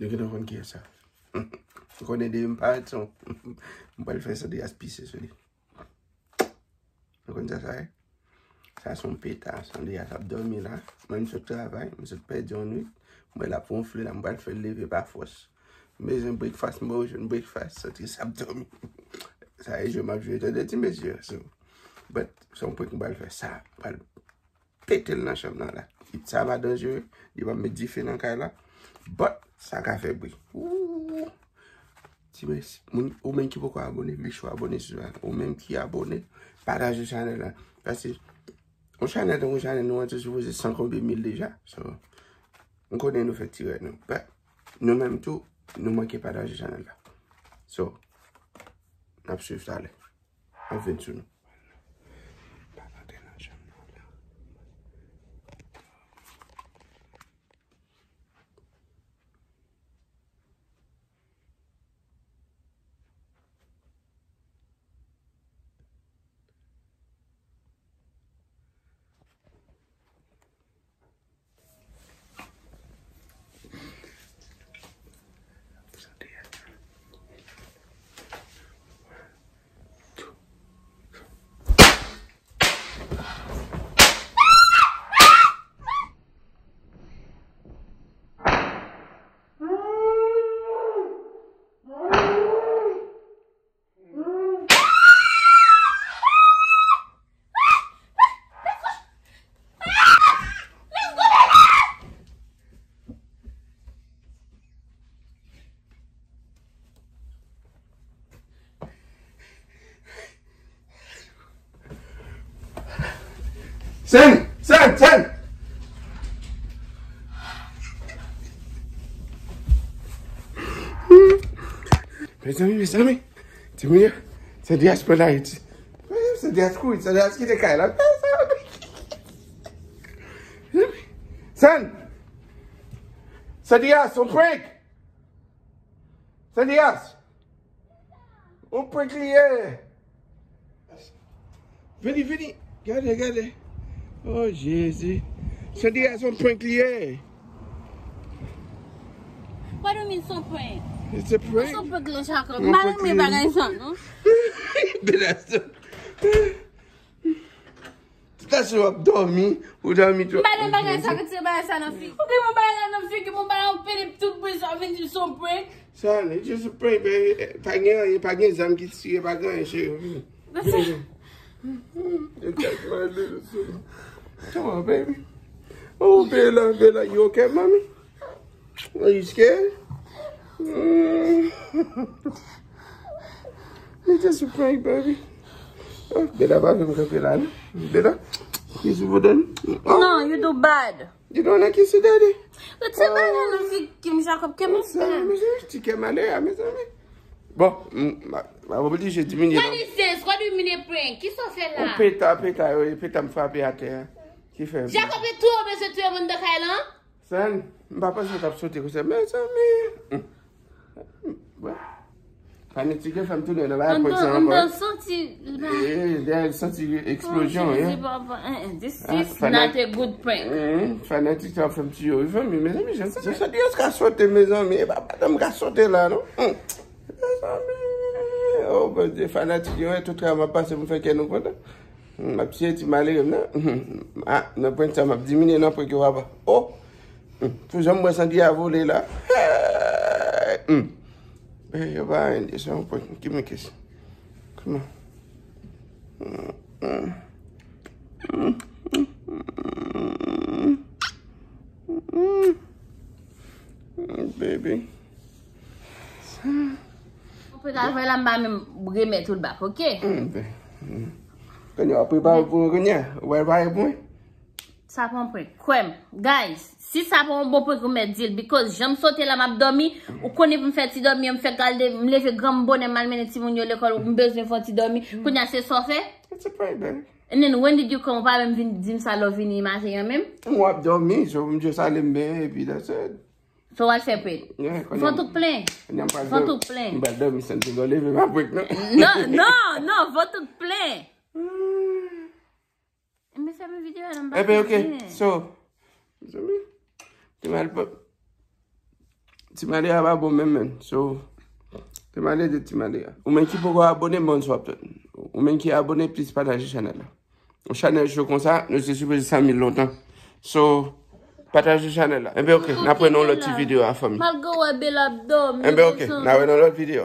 Yo ki nan kon ki sa. Konen de yon pa et son. Mwen fè sa de aspise se li. Kon sa e? Sa son peta, son de yas ap dormi la. Mwen se travay, mwen se pe di yon nuit. Mwen la ponfle la, mwen fè leve pa fos. Mwen jen breakfast, mwen jen breakfast, sa ti ap dormi. Sa e, je m'ap jwe te de ti mesye. So, but, son pwek mwen fè sa, mwen petel nan cham nan la. Sa va danjere, di va me dife nan kay la. But, sa ka fe bri. Ti mes, ou men ki pou ko abone, mi chou abone sou la. Ou men ki abone, pataje chanel la. Pase, ou chanel nou an te souvoze 100,000 deja. So, on konen nou fe tire nou. But, nou menm tou, nou manke pataje chanel la. So, nap suiv sa le. An ven sou nou. Sen! Mes amis, ti mwen yo, se Dias pe la iti. Se Dias kou iti, se Dias ki te kay la. Sen! Se Dias, on prank! Se Dias! On prank liye! Veni! Gade! Oh, Jésus. Se Dias, on prank liye! What do you mean some prank? It's a prank. Some prank le Jacob. Mwen me bagay san, no? Belasyon. Ta sou ap dormi, ou dormi tou. Mwen bagay san ke ti bagay san nan fi. Ou ke mwen bagay nan fi, ke mwen bagay an pede tout bris an ven di some prank? Son, it's just a prank, baby. Pa gen zam ki ti pa gen che. That's it. You catch my little son. Come on, baby. Oh, Bella, you okay, mommy? Are you scared? It's just a prank, baby. Oh, Bella, va me caper là. Bella, kiss you then. No, you do bad. You don't want to kiss your daddy? Ou ti bagay nan fi, Kim Jacob, ke mwen se? Tu qu'es malé, mes amis. Bon, ma oblige de diminuer. What is this? What do you mean a prank? Qui s'en fait là? Péta me frappe à terre. Qui fait? Jacob est tout, mais c'est tout, mon de Kailan? San, papa se tape sauter comme ça. Mais ça, mais. Ouais. Quand tu fais femme tout le monde, On doit sentir. Elle senti explosion. This is not a good prank. Fanatique, tu as fait un petit yo. Mes amis, je sais. Ça dit, est-ce qu'à sauter, mes amis? Papa, me sauter là, non? Mes amis. Oh, ben, des fanatiques, tout le monde passe, vous faites qu'elle nous compte. Ma petite, tu m'as l'air, non? Ah, ne prends ça, m'a diminué, non, pour que vous avez. Oh! Faut jamais me sentir à voler là. Hey, you buy this one, give me a kiss. Come on. Baby. On peut avoir la main remettre tout le bas, ok? Quand tu as préparé pour gagner, ouais, bon. Ça prend point. Kwem, guys, si ça prend un bon point pour mettre deal, because j'aime sauter la map dormi, ou connaît pour me faire ti dormi, me faire garder, me lever grand bonnet malmené ti moun yo l'école, ou me besoin faire ti dormi, kounya c'est ça fait? It's a prank, baby. And then when did you come? Pas même dim ça love vini matin même? Moi dormi, je me juste aller me et puis that's it. So what fait pray? Faut tout plein. Faut tout plein. Bah dormi sans te lever ma brique non. Non, faut tout plein. Me fais mes vidéos à l'emballage. Eh ben, ok. So, tu m'as pas. Timalia va bon même. So, Timalia de Timalia. Ou même qui pourra abonner, bon soit ou même qui est abonné, plus partager channel. Au channel show comme ça, nous sommes supposé 100 000 longtemps. So, partager channel là. Eh bien, ok, nous prenons l'autre vidéo à la famille. Malgré bel abdomen. Eh bien, ok, nous prenons l'autre vidéo.